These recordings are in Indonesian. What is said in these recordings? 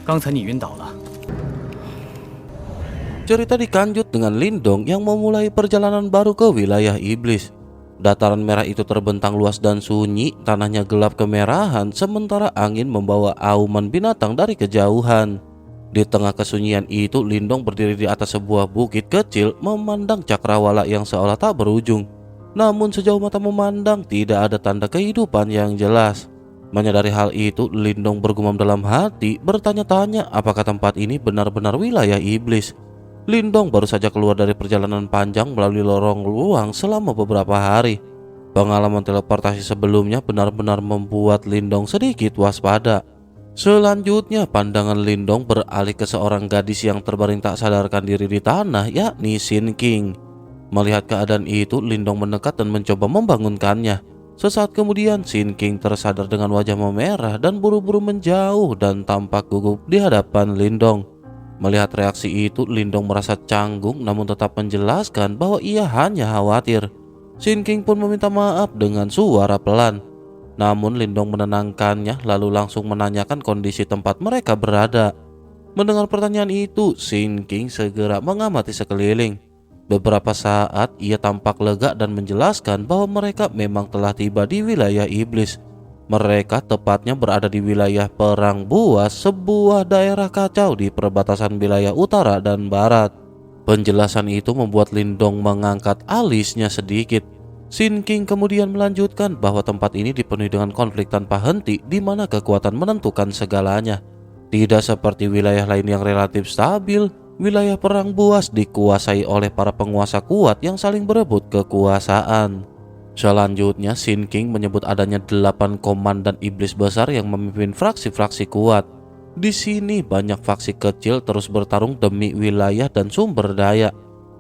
刚才你晕倒了。 Cerita dikanjut dengan Lindong yang memulai perjalanan baru ke wilayah iblis. Dataran merah itu terbentang luas dan sunyi, tanahnya gelap kemerahan, sementara angin membawa auman binatang dari kejauhan. Di tengah kesunyian itu, Lindong berdiri di atas sebuah bukit kecil, memandang cakrawala yang seolah tak berujung. Namun sejauh mata memandang, tidak ada tanda kehidupan yang jelas. Menyadari hal itu, Lindong bergumam dalam hati, bertanya-tanya apakah tempat ini benar-benar wilayah iblis. Lindong baru saja keluar dari perjalanan panjang melalui lorong luang selama beberapa hari. Pengalaman teleportasi sebelumnya benar-benar membuat Lindong sedikit waspada. Selanjutnya, pandangan Lindong beralih ke seorang gadis yang terbaring tak sadarkan diri di tanah, yakni Sin King. Melihat keadaan itu, Lindong mendekat dan mencoba membangunkannya. Sesaat kemudian, Sin King tersadar dengan wajah memerah dan buru-buru menjauh dan tampak gugup di hadapan Lindong. Melihat reaksi itu, Lindong merasa canggung namun tetap menjelaskan bahwa ia hanya khawatir. Sin King pun meminta maaf dengan suara pelan. Namun Lindong menenangkannya lalu langsung menanyakan kondisi tempat mereka berada. Mendengar pertanyaan itu, Sin King segera mengamati sekeliling. Beberapa saat ia tampak lega dan menjelaskan bahwa mereka memang telah tiba di wilayah iblis. Mereka tepatnya berada di wilayah Perang Buas, sebuah daerah kacau di perbatasan wilayah utara dan barat. Penjelasan itu membuat Lindong mengangkat alisnya sedikit. Sin King kemudian melanjutkan bahwa tempat ini dipenuhi dengan konflik tanpa henti, di mana kekuatan menentukan segalanya. Tidak seperti wilayah lain yang relatif stabil, wilayah Perang Buas dikuasai oleh para penguasa kuat yang saling berebut kekuasaan. Selanjutnya, Sin King menyebut adanya 8 komandan iblis besar yang memimpin fraksi-fraksi kuat. Di sini banyak faksi kecil terus bertarung demi wilayah dan sumber daya.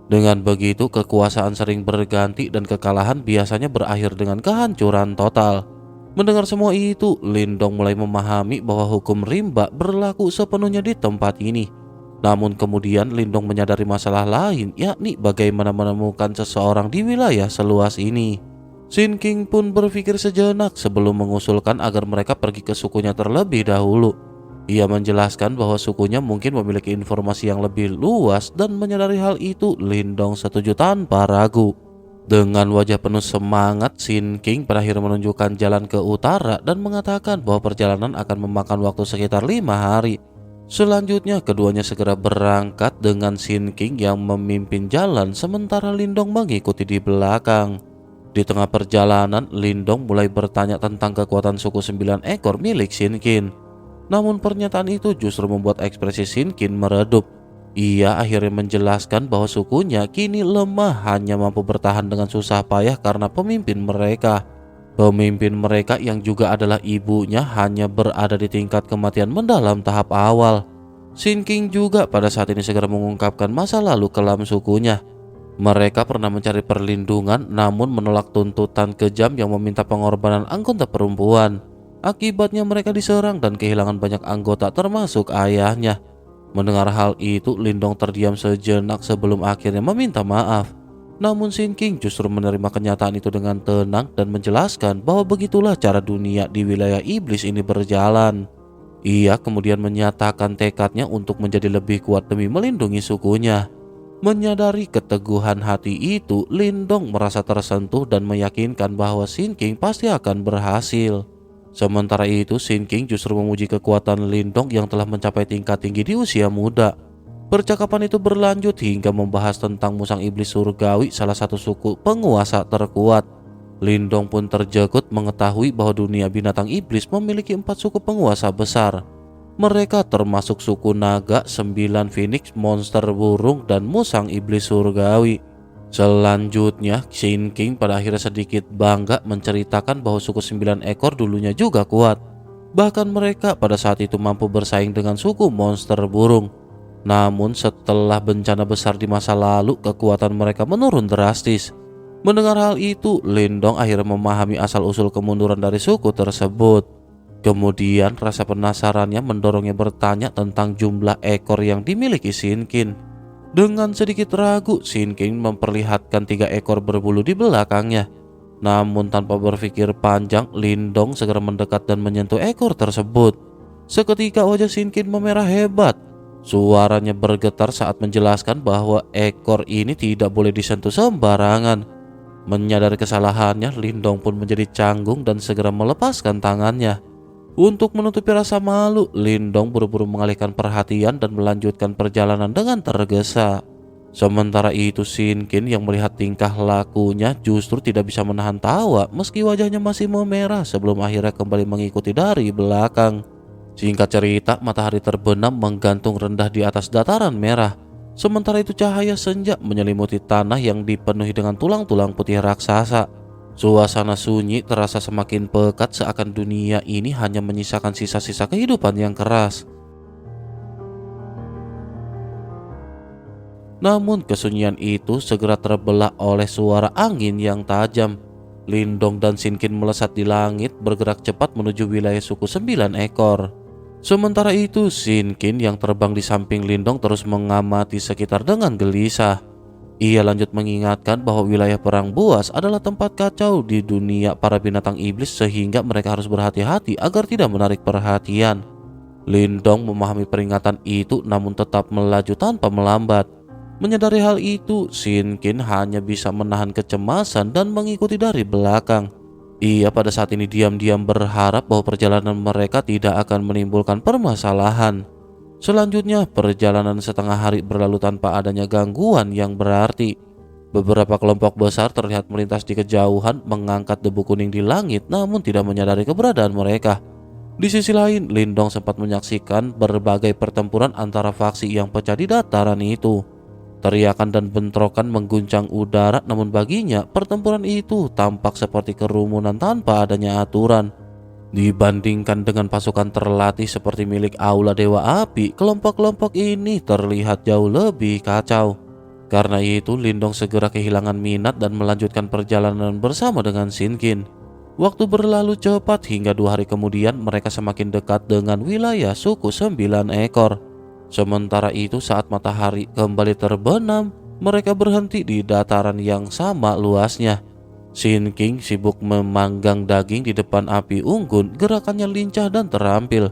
Dengan begitu, kekuasaan sering berganti dan kekalahan biasanya berakhir dengan kehancuran total. Mendengar semua itu, Lindong mulai memahami bahwa hukum rimba berlaku sepenuhnya di tempat ini. Namun kemudian Lindong menyadari masalah lain, yakni bagaimana menemukan seseorang di wilayah seluas ini. Sin King pun berpikir sejenak sebelum mengusulkan agar mereka pergi ke sukunya terlebih dahulu. Ia menjelaskan bahwa sukunya mungkin memiliki informasi yang lebih luas, dan menyadari hal itu, Lindong setuju tanpa ragu. Dengan wajah penuh semangat, Sin King berakhir menunjukkan jalan ke utara dan mengatakan bahwa perjalanan akan memakan waktu sekitar 5 hari. Selanjutnya, keduanya segera berangkat dengan Sin King yang memimpin jalan, sementara Lindong mengikuti di belakang. Di tengah perjalanan, Lindong mulai bertanya tentang kekuatan suku 9 ekor milik Sin King. Namun pernyataan itu justru membuat ekspresi Sin King meredup. Ia akhirnya menjelaskan bahwa sukunya kini lemah, hanya mampu bertahan dengan susah payah karena pemimpin mereka. Pemimpin mereka yang juga adalah ibunya hanya berada di tingkat kematian mendalam tahap awal. Sin King juga pada saat ini segera mengungkapkan masa lalu kelam sukunya. Mereka pernah mencari perlindungan namun menolak tuntutan kejam yang meminta pengorbanan anggota perempuan. Akibatnya mereka diserang dan kehilangan banyak anggota termasuk ayahnya. Mendengar hal itu, Lindong terdiam sejenak sebelum akhirnya meminta maaf. Namun Sin King justru menerima kenyataan itu dengan tenang dan menjelaskan bahwa begitulah cara dunia di wilayah iblis ini berjalan. Ia kemudian menyatakan tekadnya untuk menjadi lebih kuat demi melindungi sukunya. Menyadari keteguhan hati itu, Lindong merasa tersentuh dan meyakinkan bahwa Sin King pasti akan berhasil. Sementara itu, Sin King justru memuji kekuatan Lindong yang telah mencapai tingkat tinggi di usia muda. Percakapan itu berlanjut hingga membahas tentang musang iblis surgawi, salah satu suku penguasa terkuat. Lindong pun terjekut mengetahui bahwa dunia binatang iblis memiliki 4 suku penguasa besar. Mereka termasuk suku naga, 9 phoenix, monster burung, dan musang iblis surgawi. Selanjutnya, Sin King pada akhirnya sedikit bangga menceritakan bahwa suku 9 ekor dulunya juga kuat. Bahkan mereka pada saat itu mampu bersaing dengan suku monster burung. Namun setelah bencana besar di masa lalu, kekuatan mereka menurun drastis. Mendengar hal itu, Lindong akhirnya memahami asal-usul kemunduran dari suku tersebut. Kemudian rasa penasarannya mendorongnya bertanya tentang jumlah ekor yang dimiliki Sin King. Dengan sedikit ragu, Sin King memperlihatkan 3 ekor berbulu di belakangnya. Namun tanpa berpikir panjang, Lindong segera mendekat dan menyentuh ekor tersebut. Seketika wajah Sinkin memerah hebat. Suaranya bergetar saat menjelaskan bahwa ekor ini tidak boleh disentuh sembarangan. Menyadari kesalahannya, Lindong pun menjadi canggung dan segera melepaskan tangannya. Untuk menutupi rasa malu, Lindong buru-buru mengalihkan perhatian dan melanjutkan perjalanan dengan tergesa. Sementara itu Sinkin yang melihat tingkah lakunya justru tidak bisa menahan tawa meski wajahnya masih memerah sebelum akhirnya kembali mengikuti dari belakang. Singkat cerita, matahari terbenam menggantung rendah di atas dataran merah. Sementara itu cahaya senja menyelimuti tanah yang dipenuhi dengan tulang-tulang putih raksasa. Suasana sunyi terasa semakin pekat seakan dunia ini hanya menyisakan sisa-sisa kehidupan yang keras. Namun kesunyian itu segera terbelah oleh suara angin yang tajam. Lindong dan Sinkin melesat di langit bergerak cepat menuju wilayah suku 9 ekor. Sementara itu Sinkin yang terbang di samping Lindong terus mengamati sekitar dengan gelisah. Ia lanjut mengingatkan bahwa wilayah perang buas adalah tempat kacau di dunia para binatang iblis sehingga mereka harus berhati-hati agar tidak menarik perhatian. Lindong memahami peringatan itu namun tetap melaju tanpa melambat. Menyadari hal itu, Sinkin hanya bisa menahan kecemasan dan mengikuti dari belakang. Ia pada saat ini diam-diam berharap bahwa perjalanan mereka tidak akan menimbulkan permasalahan. Selanjutnya, perjalanan setengah hari berlalu tanpa adanya gangguan yang berarti. Beberapa kelompok besar terlihat melintas di kejauhan mengangkat debu kuning di langit namun tidak menyadari keberadaan mereka. Di sisi lain, Lindong sempat menyaksikan berbagai pertempuran antara faksi yang pecah di dataran itu. Teriakan dan bentrokan mengguncang udara, namun baginya pertempuran itu tampak seperti kerumunan tanpa adanya aturan. Dibandingkan dengan pasukan terlatih seperti milik Aula Dewa Api, kelompok-kelompok ini terlihat jauh lebih kacau. Karena itu, Lindong segera kehilangan minat dan melanjutkan perjalanan bersama dengan Sinkin. Waktu berlalu cepat hingga 2 hari kemudian mereka semakin dekat dengan wilayah suku 9 ekor. Sementara itu saat matahari kembali terbenam, mereka berhenti di dataran yang sama luasnya. Sinking sibuk memanggang daging di depan api unggun, gerakannya lincah dan terampil.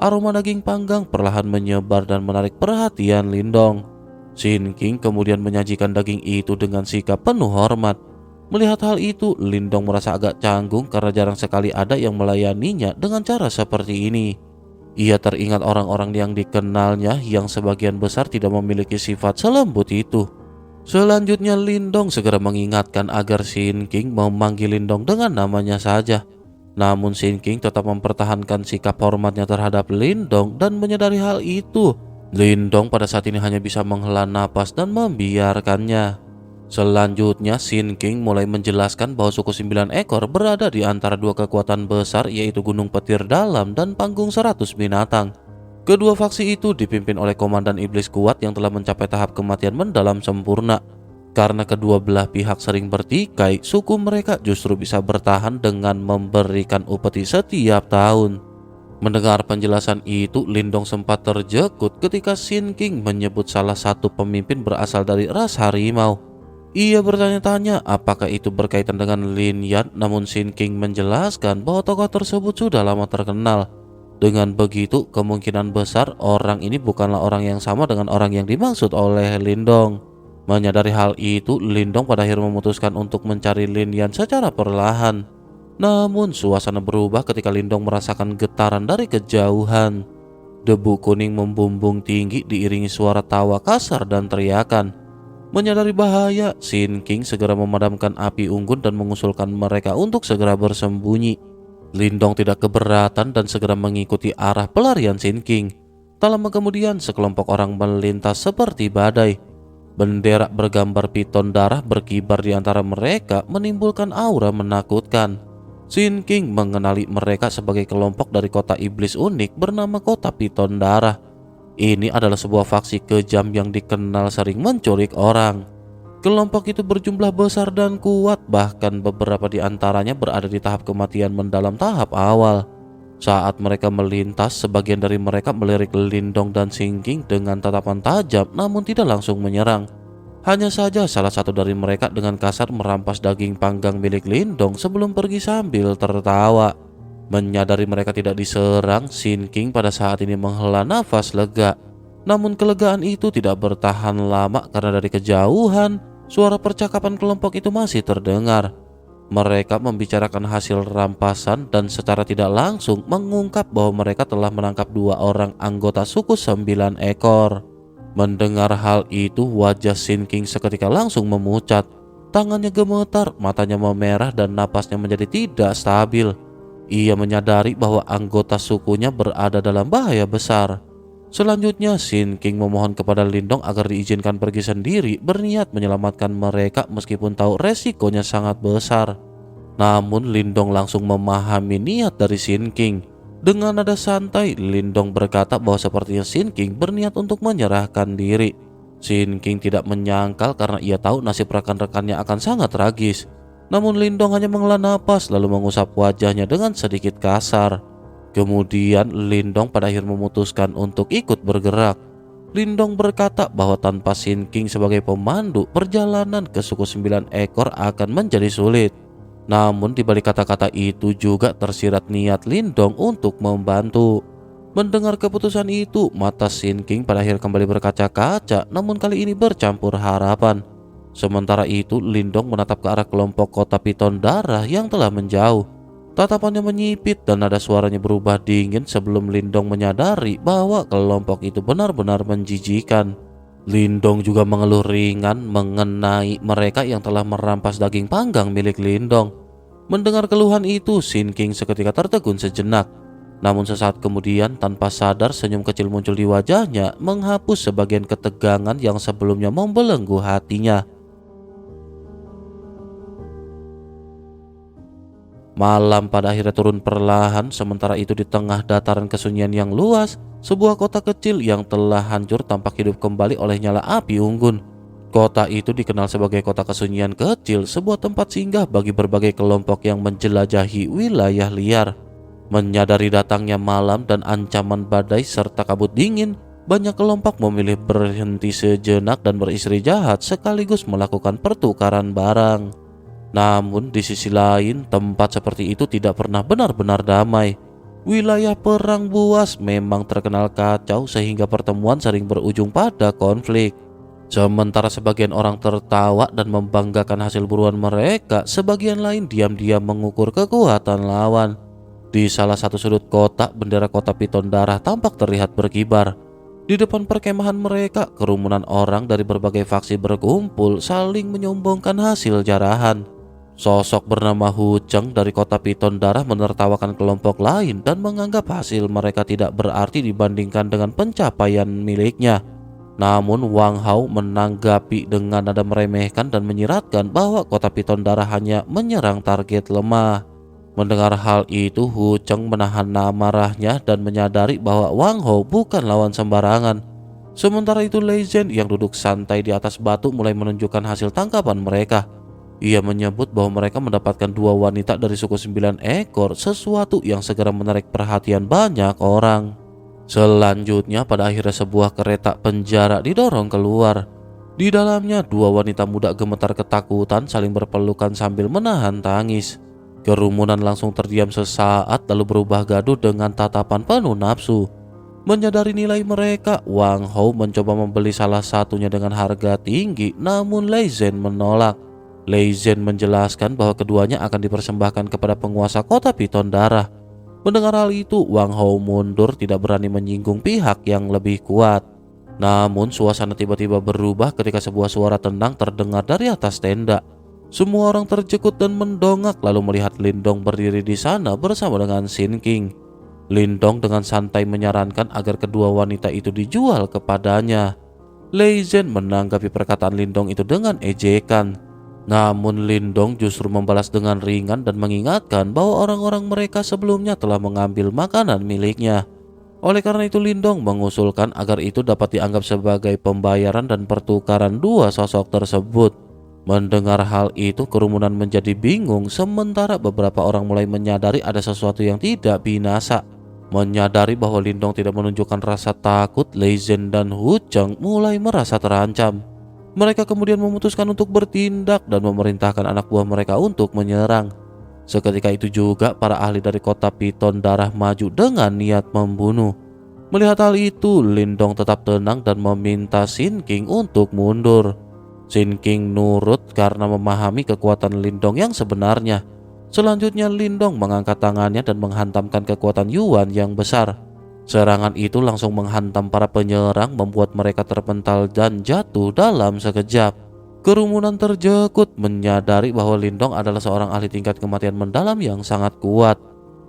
Aroma daging panggang perlahan menyebar dan menarik perhatian Lindong. Sinking kemudian menyajikan daging itu dengan sikap penuh hormat. Melihat hal itu, Lindong merasa agak canggung karena jarang sekali ada yang melayaninya dengan cara seperti ini. Ia teringat orang-orang yang dikenalnya yang sebagian besar tidak memiliki sifat selembut itu. Selanjutnya Lindong segera mengingatkan agar Sinking memanggil Lindong dengan namanya saja. Namun Sinking tetap mempertahankan sikap hormatnya terhadap Lindong dan menyadari hal itu. Lindong pada saat ini hanya bisa menghela napas dan membiarkannya. Selanjutnya Sinking mulai menjelaskan bahwa suku 9 ekor berada di antara 2 kekuatan besar yaitu Gunung Petir Dalam dan Panggung 100 Binatang. Kedua faksi itu dipimpin oleh komandan iblis kuat yang telah mencapai tahap kematian mendalam sempurna. Karena kedua belah pihak sering bertikai, suku mereka justru bisa bertahan dengan memberikan upeti setiap tahun. Mendengar penjelasan itu, Lindong sempat terjekut ketika Sinking menyebut salah satu pemimpin berasal dari ras harimau. Ia bertanya-tanya apakah itu berkaitan dengan Lin Yan, namun Sinking menjelaskan bahwa tokoh tersebut sudah lama terkenal. Dengan begitu, kemungkinan besar orang ini bukanlah orang yang sama dengan orang yang dimaksud oleh Lindong. Menyadari hal itu, Lindong pada akhirnya memutuskan untuk mencari Lin Yan secara perlahan. Namun suasana berubah ketika Lindong merasakan getaran dari kejauhan. Debu kuning membumbung tinggi diiringi suara tawa kasar dan teriakan. Menyadari bahaya, Sinking segera memadamkan api unggun dan mengusulkan mereka untuk segera bersembunyi. Lindong tidak keberatan dan segera mengikuti arah pelarian Sinking. Tak lama kemudian, sekelompok orang melintas seperti badai. Bendera bergambar piton darah berkibar di antara mereka, menimbulkan aura menakutkan. Sinking mengenali mereka sebagai kelompok dari kota iblis unik bernama Kota Piton Darah. Ini adalah sebuah faksi kejam yang dikenal sering menculik orang. Kelompok itu berjumlah besar dan kuat, bahkan beberapa di antaranya berada di tahap kematian mendalam tahap awal. Saat mereka melintas, sebagian dari mereka melirik Lindong dan Sinking dengan tatapan tajam namun tidak langsung menyerang. Hanya saja salah satu dari mereka dengan kasar merampas daging panggang milik Lindong sebelum pergi sambil tertawa. Menyadari mereka tidak diserang, Sin King pada saat ini menghela nafas lega. Namun kelegaan itu tidak bertahan lama karena dari kejauhan, suara percakapan kelompok itu masih terdengar. Mereka membicarakan hasil rampasan dan secara tidak langsung mengungkap bahwa mereka telah menangkap 2 orang anggota suku 9 ekor. Mendengar hal itu, wajah Sin King seketika langsung memucat. Tangannya gemetar, matanya memerah dan napasnya menjadi tidak stabil. Ia menyadari bahwa anggota sukunya berada dalam bahaya besar. Selanjutnya, Sin King memohon kepada Lindong agar diizinkan pergi sendiri, berniat menyelamatkan mereka meskipun tahu resikonya sangat besar. Namun Lindong langsung memahami niat dari Sin King. Dengan nada santai, Lindong berkata bahwa sepertinya Sin King berniat untuk menyerahkan diri. Sin King tidak menyangkal karena ia tahu nasib rekan-rekannya akan sangat tragis. Namun Lindong hanya menghela napas lalu mengusap wajahnya dengan sedikit kasar. Kemudian Lindong pada akhirnya memutuskan untuk ikut bergerak. Lindong berkata bahwa tanpa Sin King sebagai pemandu, perjalanan ke suku 9 ekor akan menjadi sulit. Namun di balik kata-kata itu juga tersirat niat Lindong untuk membantu. Mendengar keputusan itu, mata Sin King pada akhirnya kembali berkaca-kaca, namun kali ini bercampur harapan. Sementara itu, Lindong menatap ke arah kelompok kota piton darah yang telah menjauh. Tatapannya menyipit dan nada suaranya berubah dingin sebelum Lindong menyadari bahwa kelompok itu benar-benar menjijikan. Lindong juga mengeluh ringan mengenai mereka yang telah merampas daging panggang milik Lindong. Mendengar keluhan itu, Sin King seketika tertegun sejenak. Namun sesaat kemudian, tanpa sadar senyum kecil muncul di wajahnya, menghapus sebagian ketegangan yang sebelumnya membelenggu hatinya. Malam pada akhirnya turun perlahan, sementara itu di tengah dataran kesunyian yang luas, sebuah kota kecil yang telah hancur tampak hidup kembali oleh nyala api unggun. Kota itu dikenal sebagai kota kesunyian kecil, sebuah tempat singgah bagi berbagai kelompok yang menjelajahi wilayah liar. Menyadari datangnya malam dan ancaman badai serta kabut dingin, banyak kelompok memilih berhenti sejenak dan beristirahat sekaligus melakukan pertukaran barang. Namun di sisi lain, tempat seperti itu tidak pernah benar-benar damai. Wilayah perang buas memang terkenal kacau sehingga pertemuan sering berujung pada konflik. Sementara sebagian orang tertawa dan membanggakan hasil buruan mereka, sebagian lain diam-diam mengukur kekuatan lawan. Di salah satu sudut kota, bendera kota piton darah tampak terlihat berkibar. Di depan perkemahan mereka, kerumunan orang dari berbagai faksi berkumpul saling menyombongkan hasil jarahan. Sosok bernama Hu Cheng dari kota piton darah menertawakan kelompok lain dan menganggap hasil mereka tidak berarti dibandingkan dengan pencapaian miliknya. Namun Wang Hao menanggapi dengan nada meremehkan dan menyiratkan bahwa kota piton darah hanya menyerang target lemah. Mendengar hal itu, Hu Cheng menahan amarahnya dan menyadari bahwa Wang Hao bukan lawan sembarangan. Sementara itu Lei Zhen yang duduk santai di atas batu mulai menunjukkan hasil tangkapan mereka. Ia menyebut bahwa mereka mendapatkan 2 wanita dari suku 9 ekor, sesuatu yang segera menarik perhatian banyak orang. Selanjutnya pada akhirnya sebuah kereta penjara didorong keluar. Di dalamnya 2 wanita muda gemetar ketakutan saling berpelukan sambil menahan tangis. Kerumunan langsung terdiam sesaat lalu berubah gaduh dengan tatapan penuh nafsu. Menyadari nilai mereka, Wang Hao mencoba membeli salah satunya dengan harga tinggi, namun Lei Zhen menolak. Lei Zhen menjelaskan bahwa keduanya akan dipersembahkan kepada penguasa kota piton darah. Mendengar hal itu, Wang Hao mundur, tidak berani menyinggung pihak yang lebih kuat. Namun suasana tiba-tiba berubah ketika sebuah suara tendang terdengar dari atas tenda. Semua orang terjekut dan mendongak lalu melihat Lindong berdiri di sana bersama dengan Sin King. Lindong dengan santai menyarankan agar kedua wanita itu dijual kepadanya. Lei Zhen menanggapi perkataan Lindong itu dengan ejekan. Namun Lindong justru membalas dengan ringan dan mengingatkan bahwa orang-orang mereka sebelumnya telah mengambil makanan miliknya. Oleh karena itu Lindong mengusulkan agar itu dapat dianggap sebagai pembayaran dan pertukaran 2 sosok tersebut. Mendengar hal itu kerumunan menjadi bingung sementara beberapa orang mulai menyadari ada sesuatu yang tidak binasa. Menyadari bahwa Lindong tidak menunjukkan rasa takut, Lei Zhen dan Hu Cheng mulai merasa terancam. Mereka kemudian memutuskan untuk bertindak dan memerintahkan anak buah mereka untuk menyerang. Seketika itu juga para ahli dari kota Piton Darah maju dengan niat membunuh. Melihat hal itu, Lindong tetap tenang dan meminta Shin King untuk mundur. Shin King nurut karena memahami kekuatan Lindong yang sebenarnya. Selanjutnya Lindong mengangkat tangannya dan menghantamkan kekuatan Yuan yang besar. Serangan itu langsung menghantam para penyerang, membuat mereka terpental dan jatuh dalam sekejap. Kerumunan terjekut menyadari bahwa Lindong adalah seorang ahli tingkat kematian mendalam yang sangat kuat.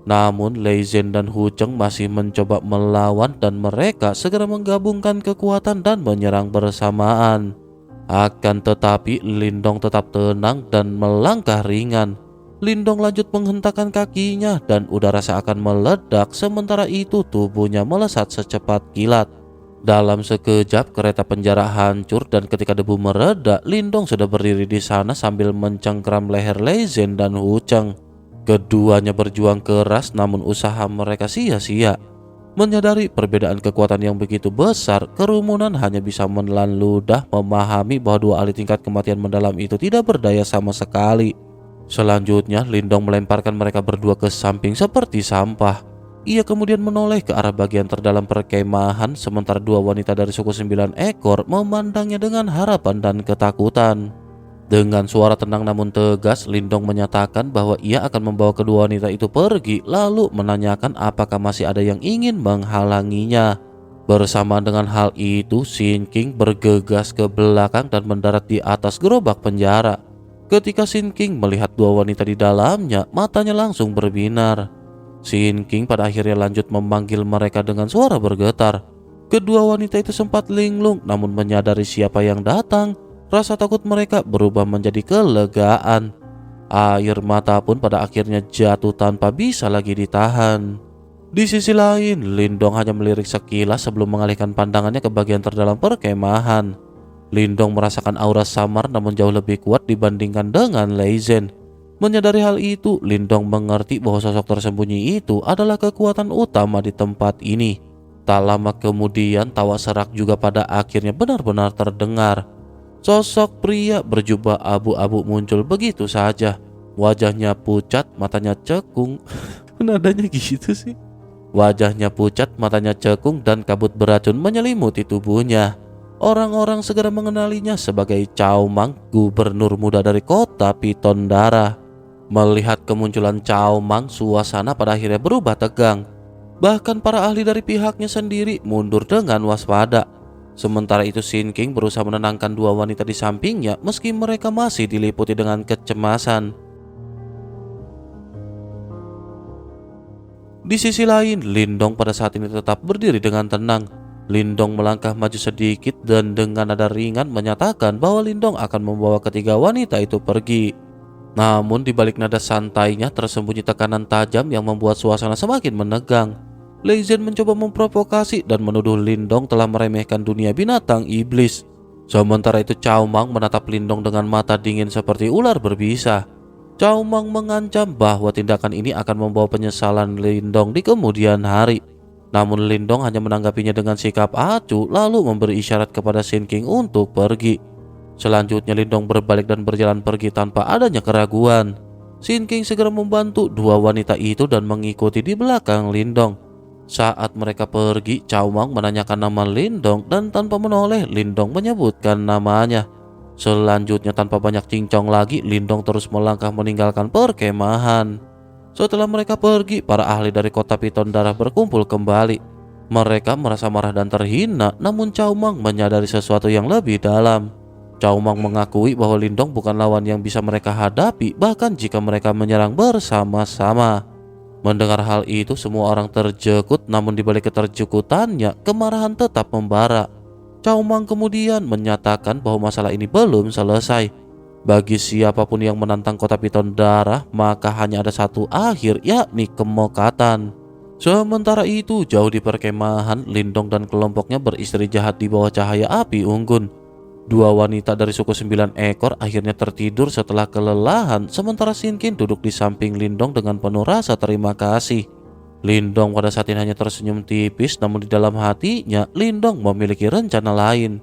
Namun Lei Zhen dan Hu Cheng masih mencoba melawan dan mereka segera menggabungkan kekuatan dan menyerang bersamaan. Akan tetapi Lindong tetap tenang dan melangkah ringan. Lindong lanjut menghentakkan kakinya dan udara seakan meledak, sementara itu tubuhnya melesat secepat kilat. Dalam sekejap kereta penjara hancur dan ketika debu mereda, Lindong sudah berdiri di sana sambil mencengkram leher Lei Zhen dan Hu Cheng. Keduanya berjuang keras namun usaha mereka sia-sia. Menyadari perbedaan kekuatan yang begitu besar, kerumunan hanya bisa menelan ludah memahami bahwa dua ahli tingkat kematian mendalam itu tidak berdaya sama sekali. Selanjutnya Lindong melemparkan mereka berdua ke samping seperti sampah. Ia kemudian menoleh ke arah bagian terdalam perkemahan, sementara dua wanita dari suku 9 ekor memandangnya dengan harapan dan ketakutan. Dengan suara tenang namun tegas, Lindong menyatakan bahwa ia akan membawa kedua wanita itu pergi, lalu menanyakan apakah masih ada yang ingin menghalanginya. Bersama dengan hal itu, Shin King bergegas ke belakang dan mendarat di atas gerobak penjara. Ketika Shin King melihat dua wanita di dalamnya, matanya langsung berbinar. Shin King pada akhirnya lanjut memanggil mereka dengan suara bergetar. Kedua wanita itu sempat linglung, namun menyadari siapa yang datang, rasa takut mereka berubah menjadi kelegaan. Air mata pun pada akhirnya jatuh tanpa bisa lagi ditahan. Di sisi lain, Lindong hanya melirik sekilas sebelum mengalihkan pandangannya ke bagian terdalam perkemahan. Lindong merasakan aura samar namun jauh lebih kuat dibandingkan dengan Lei Zhen. Menyadari hal itu, Lindong mengerti bahwa sosok tersembunyi itu adalah kekuatan utama di tempat ini. Tak lama kemudian, tawa serak juga pada akhirnya benar-benar terdengar. Sosok pria berjubah abu-abu muncul begitu saja. Wajahnya pucat, matanya cekung. Nadanya gitu sih. Wajahnya pucat, matanya cekung, dan kabut beracun menyelimuti tubuhnya. Orang-orang segera mengenalinya sebagai Cao Mang, gubernur muda dari kota Piton Darah. Melihat kemunculan Cao Mang, suasana pada akhirnya berubah tegang. Bahkan para ahli dari pihaknya sendiri mundur dengan waspada. Sementara itu Shin King berusaha menenangkan dua wanita di sampingnya meski mereka masih diliputi dengan kecemasan. Di sisi lain, Lindong pada saat ini tetap berdiri dengan tenang. Lindong melangkah maju sedikit dan dengan nada ringan menyatakan bahwa Lindong akan membawa ketiga wanita itu pergi. Namun di balik nada santainya tersembunyi tekanan tajam yang membuat suasana semakin menegang. Lei Zhen mencoba memprovokasi dan menuduh Lindong telah meremehkan dunia binatang iblis. Sementara itu Cao Mang menatap Lindong dengan mata dingin seperti ular berbisa. Cao Mang mengancam bahwa tindakan ini akan membawa penyesalan Lindong di kemudian hari. Namun Lindong hanya menanggapinya dengan sikap acuh lalu memberi isyarat kepada Shin King untuk pergi. Selanjutnya Lindong berbalik dan berjalan pergi tanpa adanya keraguan. Shin King segera membantu dua wanita itu dan mengikuti di belakang Lindong. Saat mereka pergi, Cao Mang menanyakan nama Lindong dan tanpa menoleh Lindong menyebutkan namanya. Selanjutnya tanpa banyak cincong lagi, Lindong terus melangkah meninggalkan perkemahan. Setelah mereka pergi, para ahli dari kota Piton Darah berkumpul kembali. Mereka merasa marah dan terhina, namun Cao Mang menyadari sesuatu yang lebih dalam. Cao Mang mengakui bahwa Lindong bukan lawan yang bisa mereka hadapi, bahkan jika mereka menyerang bersama-sama. Mendengar hal itu, semua orang terjekut, namun di balik keterjekutannya, kemarahan tetap membara. Cao Mang kemudian menyatakan bahwa masalah ini belum selesai. Bagi siapapun yang menantang kota Piton Darah, maka hanya ada satu akhir, yakni kemokatan. Sementara itu, jauh di perkemahan, Lindong dan kelompoknya beristri jahat di bawah cahaya api unggun. Dua wanita dari suku 9 ekor akhirnya tertidur setelah kelelahan, sementara Shin King duduk di samping Lindong dengan penuh rasa terima kasih. Lindong pada saat ini hanya tersenyum tipis, namun di dalam hatinya Lindong memiliki rencana lain.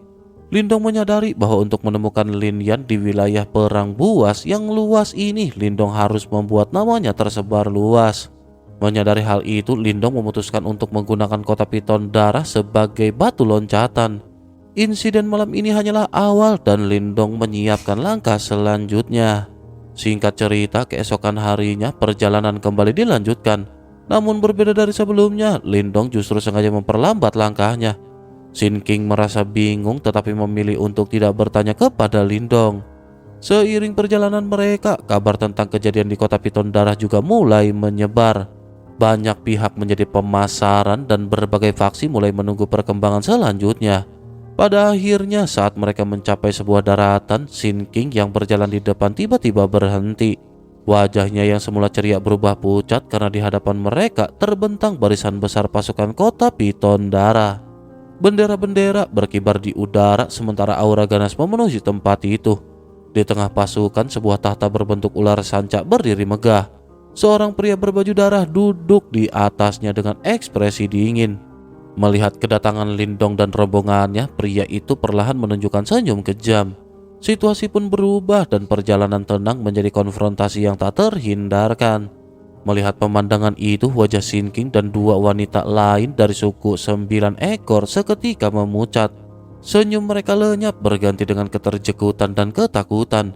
Lindong menyadari bahwa untuk menemukan Lin Yan di wilayah perang buas yang luas ini, Lindong harus membuat namanya tersebar luas. Menyadari hal itu, Lindong memutuskan untuk menggunakan kota piton darah sebagai batu loncatan. Insiden malam ini hanyalah awal dan Lindong menyiapkan langkah selanjutnya. Singkat cerita, keesokan harinya perjalanan kembali dilanjutkan. Namun berbeda dari sebelumnya, Lindong justru sengaja memperlambat langkahnya. Sin King merasa bingung tetapi memilih untuk tidak bertanya kepada Lindong. Seiring perjalanan mereka, kabar tentang kejadian di kota piton darah juga mulai menyebar. Banyak pihak menjadi pemasaran dan berbagai faksi mulai menunggu perkembangan selanjutnya. Pada akhirnya saat mereka mencapai sebuah daratan, Sin King yang berjalan di depan tiba-tiba berhenti. Wajahnya yang semula ceria berubah pucat karena di hadapan mereka terbentang barisan besar pasukan kota piton darah. Bendera-bendera berkibar di udara sementara aura ganas memenuhi tempat itu. Di tengah pasukan, sebuah tahta berbentuk ular sanca berdiri megah. Seorang pria berbaju darah duduk di atasnya dengan ekspresi dingin. Melihat kedatangan Lindong dan rombongannya, pria itu perlahan menunjukkan senyum kejam. Situasi pun berubah dan perjalanan tenang menjadi konfrontasi yang tak terhindarkan. Melihat pemandangan itu, wajah Sin King dan dua wanita lain dari suku 9 ekor seketika memucat. Senyum mereka lenyap berganti dengan keterjekutan dan ketakutan.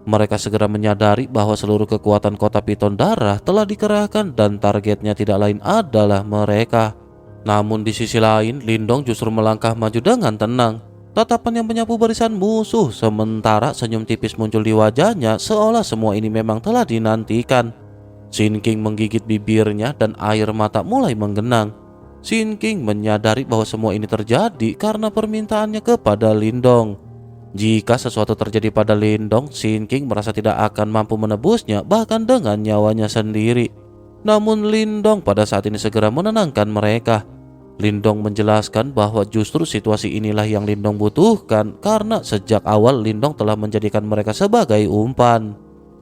Mereka segera menyadari bahwa seluruh kekuatan kota piton darah telah dikerahkan dan targetnya tidak lain adalah mereka. Namun di sisi lain, Lindong justru melangkah maju dengan tenang. Tatapan yang menyapu barisan musuh, sementara senyum tipis muncul di wajahnya seolah semua ini memang telah dinantikan. Sin King menggigit bibirnya dan air mata mulai menggenang. Sin King menyadari bahwa semua ini terjadi karena permintaannya kepada Lindong. Jika sesuatu terjadi pada Lindong, Sin King merasa tidak akan mampu menebusnya bahkan dengan nyawanya sendiri. Namun Lindong pada saat ini segera menenangkan mereka. Lindong menjelaskan bahwa justru situasi inilah yang Lindong butuhkan karena sejak awal Lindong telah menjadikan mereka sebagai umpan.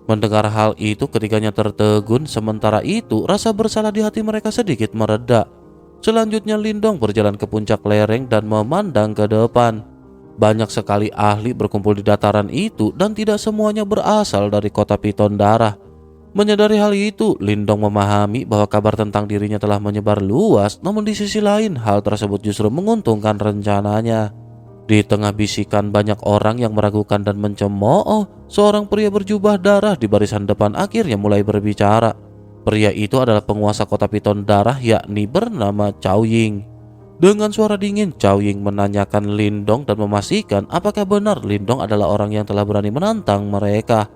Mendengar hal itu ketiganya tertegun, sementara itu rasa bersalah di hati mereka sedikit mereda. Selanjutnya Lindong berjalan ke puncak lereng dan memandang ke depan. Banyak sekali ahli berkumpul di dataran itu dan tidak semuanya berasal dari kota piton darah. Menyadari hal itu, Lindong memahami bahwa kabar tentang dirinya telah menyebar luas, namun di sisi lain hal tersebut justru menguntungkan rencananya. Di tengah bisikan banyak orang yang meragukan dan mencemooh, seorang pria berjubah darah di barisan depan akhirnya mulai berbicara. Pria itu adalah penguasa kota piton darah yakni bernama Cao Ying. Dengan suara dingin, Cao Ying menanyakan Lindong dan memastikan apakah benar Lindong adalah orang yang telah berani menantang mereka.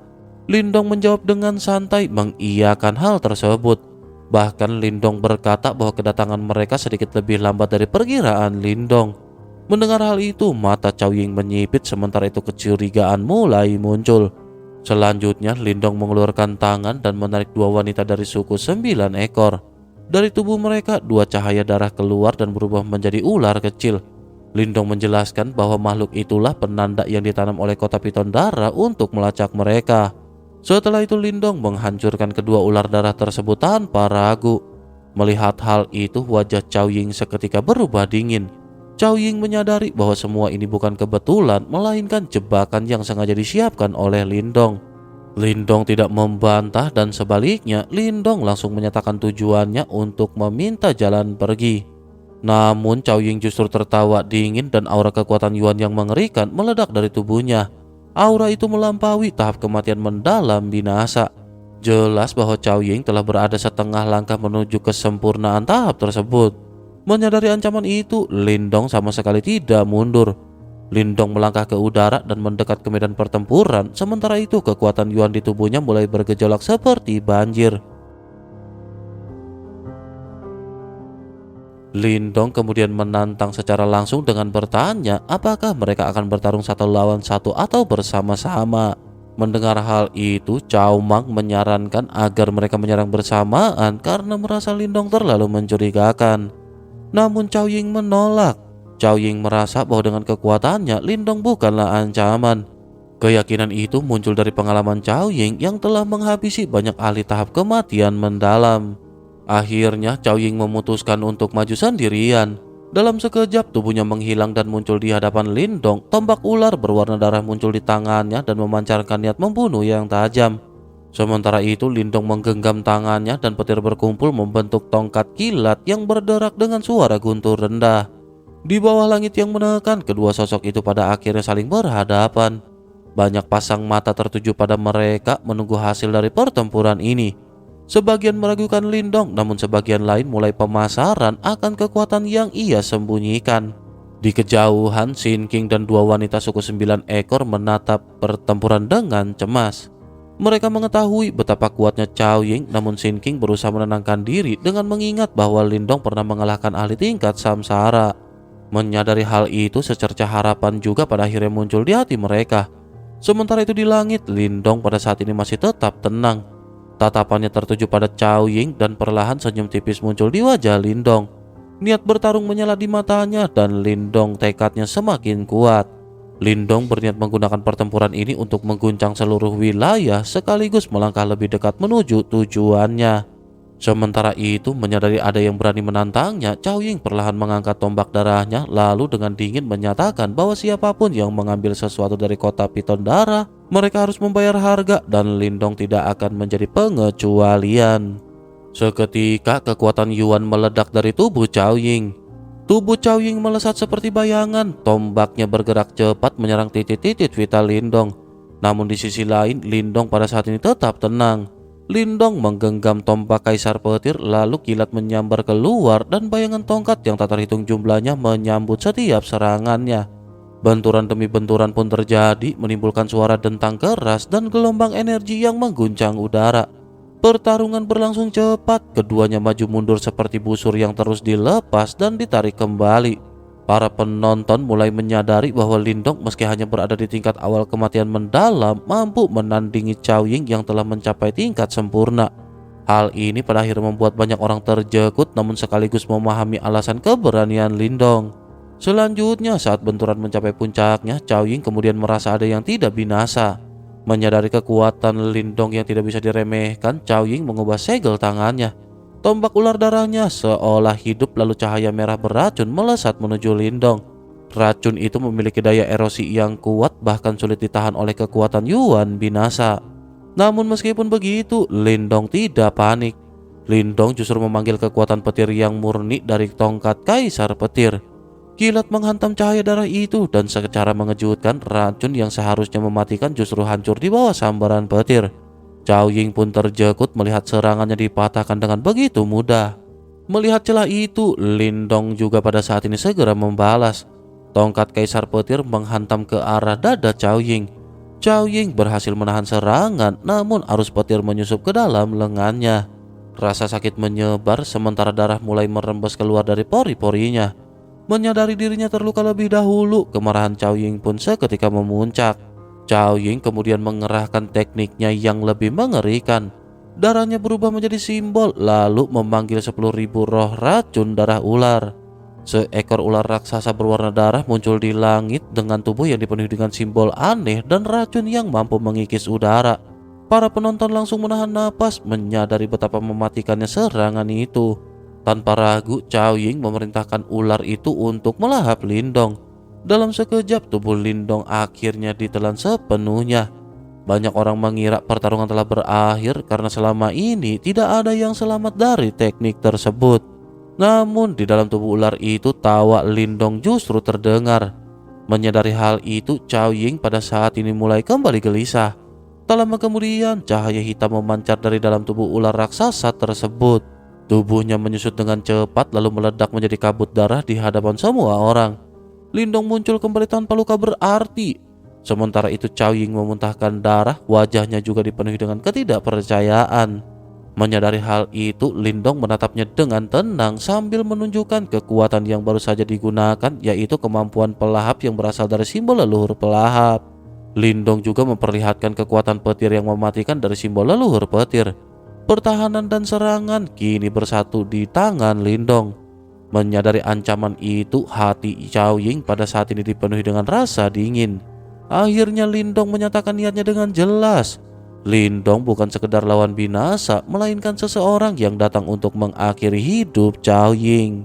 Lindong menjawab dengan santai mengiyakan hal tersebut. Bahkan Lindong berkata bahwa kedatangan mereka sedikit lebih lambat dari perkiraan Lindong. Mendengar hal itu, mata Cao Ying menyipit sementara itu kecurigaan mulai muncul. Selanjutnya Lindong mengeluarkan tangan dan menarik dua wanita dari suku 9 ekor. Dari tubuh mereka, dua cahaya darah keluar dan berubah menjadi ular kecil. Lindong menjelaskan bahwa makhluk itulah penanda yang ditanam oleh kota piton darah untuk melacak mereka. Setelah itu Lindong menghancurkan kedua ular darah tersebut tanpa ragu. Melihat hal itu, wajah Cao Ying seketika berubah dingin. Cao Ying menyadari bahwa semua ini bukan kebetulan, melainkan jebakan yang sengaja disiapkan oleh Lindong. Lindong tidak membantah dan sebaliknya Lindong langsung menyatakan tujuannya untuk meminta jalan pergi. Namun Cao Ying justru tertawa dingin dan aura kekuatan Yuan yang mengerikan meledak dari tubuhnya. Aura itu melampaui tahap kematian mendalam binasa. Jelas bahwa Cao Ying telah berada setengah langkah menuju kesempurnaan tahap tersebut. Menyadari ancaman itu, Lindong sama sekali tidak mundur. Lindong melangkah ke udara dan mendekat ke medan pertempuran. Sementara itu kekuatan Yuan di tubuhnya mulai bergejolak seperti banjir. Lindong kemudian menantang secara langsung dengan bertanya apakah mereka akan bertarung satu lawan satu atau bersama-sama. Mendengar hal itu, Cao Mang menyarankan agar mereka menyerang bersamaan karena merasa Lindong terlalu mencurigakan. Namun Cao Ying menolak. Cao Ying merasa bahwa dengan kekuatannya Lindong bukanlah ancaman. Keyakinan itu muncul dari pengalaman Cao Ying yang telah menghabisi banyak ahli tahap kematian mendalam. Akhirnya Cao Ying memutuskan untuk maju sendirian. Dalam sekejap tubuhnya menghilang dan muncul di hadapan Lindong. Tombak ular berwarna darah muncul di tangannya dan memancarkan niat membunuh yang tajam. Sementara itu Lindong menggenggam tangannya dan petir berkumpul membentuk tongkat kilat yang berderak dengan suara guntur rendah. Di bawah langit yang menekan, kedua sosok itu pada akhirnya saling berhadapan. Banyak pasang mata tertuju pada mereka menunggu hasil dari pertempuran ini. Sebagian meragukan Lindong, namun sebagian lain mulai pemasaran akan kekuatan yang ia sembunyikan. Di kejauhan, Sin King dan dua wanita suku 9 ekor menatap pertempuran dengan cemas. Mereka mengetahui betapa kuatnya Cao Ying, namun Sin King berusaha menenangkan diri dengan mengingat bahwa Lindong pernah mengalahkan ahli tingkat samsara. Menyadari hal itu, secercah harapan juga pada akhirnya muncul di hati mereka. Sementara itu di langit, Lindong pada saat ini masih tetap tenang. Tatapannya tertuju pada Cao Ying dan perlahan senyum tipis muncul di wajah Lindong. Niat bertarung menyala di matanya dan Lindong tekadnya semakin kuat. Lindong berniat menggunakan pertempuran ini untuk mengguncang seluruh wilayah sekaligus melangkah lebih dekat menuju tujuannya. Sementara itu, menyadari ada yang berani menantangnya, Cao Ying perlahan mengangkat tombak darahnya lalu dengan dingin menyatakan bahwa siapapun yang mengambil sesuatu dari kota piton darah, mereka harus membayar harga dan Lindong tidak akan menjadi pengecualian. Seketika kekuatan Yuan meledak dari tubuh Cao Ying. Tubuh Cao Ying melesat seperti bayangan, tombaknya bergerak cepat menyerang titik-titik vital Lindong. Namun di sisi lain, Lindong pada saat ini tetap tenang. Lindong menggenggam tombak kaisar petir lalu kilat menyambar keluar dan bayangan tongkat yang tak terhitung jumlahnya menyambut setiap serangannya. Benturan demi benturan pun terjadi, menimbulkan suara dentang keras dan gelombang energi yang mengguncang udara. Pertarungan berlangsung cepat, keduanya maju mundur seperti busur yang terus dilepas dan ditarik kembali. Para penonton mulai menyadari bahwa Lindong meski hanya berada di tingkat awal kematian mendalam, mampu menandingi Cao Ying yang telah mencapai tingkat sempurna. Hal ini pada akhirnya membuat banyak orang terjekut namun sekaligus memahami alasan keberanian Lindong. Selanjutnya saat benturan mencapai puncaknya, Cao Ying kemudian merasa ada yang tidak binasa. Menyadari kekuatan Lindong yang tidak bisa diremehkan, Cao Ying mengubah segel tangannya. Tombak ular darahnya seolah hidup lalu cahaya merah beracun melesat menuju Lindong. Racun itu memiliki daya erosi yang kuat bahkan sulit ditahan oleh kekuatan Yuan binasa. Namun meskipun begitu, Lindong tidak panik. Lindong justru memanggil kekuatan petir yang murni dari tongkat kaisar petir. Kilat menghantam cahaya darah itu dan secara mengejutkan racun yang seharusnya mematikan justru hancur di bawah sambaran petir. Cao Ying pun terjekut melihat serangannya dipatahkan dengan begitu mudah. Melihat celah itu, Lindong juga pada saat ini segera membalas. Tongkat kaisar petir menghantam ke arah dada Cao Ying. Cao Ying berhasil menahan serangan, namun arus petir menyusup ke dalam lengannya. Rasa sakit menyebar sementara darah mulai merembes keluar dari pori-porinya. Menyadari dirinya terluka lebih dahulu, kemarahan Cao Ying pun seketika memuncak. Cao Ying kemudian mengerahkan tekniknya yang lebih mengerikan. Darahnya berubah menjadi simbol lalu memanggil 10.000 roh racun darah ular. Seekor ular raksasa berwarna darah muncul di langit dengan tubuh yang dipenuhi dengan simbol aneh dan racun yang mampu mengikis udara. Para penonton langsung menahan napas menyadari betapa mematikannya serangan itu. Tanpa ragu, Cao Ying memerintahkan ular itu untuk melahap Lindong. Dalam sekejap tubuh Lindong akhirnya ditelan sepenuhnya. Banyak orang mengira pertarungan telah berakhir karena selama ini tidak ada yang selamat dari teknik tersebut. Namun di dalam tubuh ular itu tawa Lindong justru terdengar. Menyadari hal itu, Cao Ying pada saat ini mulai kembali gelisah. Tak lama kemudian cahaya hitam memancar dari dalam tubuh ular raksasa tersebut. Tubuhnya menyusut dengan cepat lalu meledak menjadi kabut darah di hadapan semua orang. Lindong muncul kembali tanpa luka berarti. Sementara itu Cao Ying memuntahkan darah, wajahnya juga dipenuhi dengan ketidakpercayaan. Menyadari hal itu, Lindong menatapnya dengan tenang sambil menunjukkan kekuatan yang baru saja digunakan, yaitu kemampuan pelahap yang berasal dari simbol leluhur pelahap. Lindong juga memperlihatkan kekuatan petir yang mematikan dari simbol leluhur petir. Pertahanan dan serangan kini bersatu di tangan Lindong. Menyadari ancaman itu, hati Cao Ying pada saat ini dipenuhi dengan rasa dingin. Akhirnya Lindong menyatakan niatnya dengan jelas. Lindong bukan sekedar lawan binasa, melainkan seseorang yang datang untuk mengakhiri hidup Cao Ying.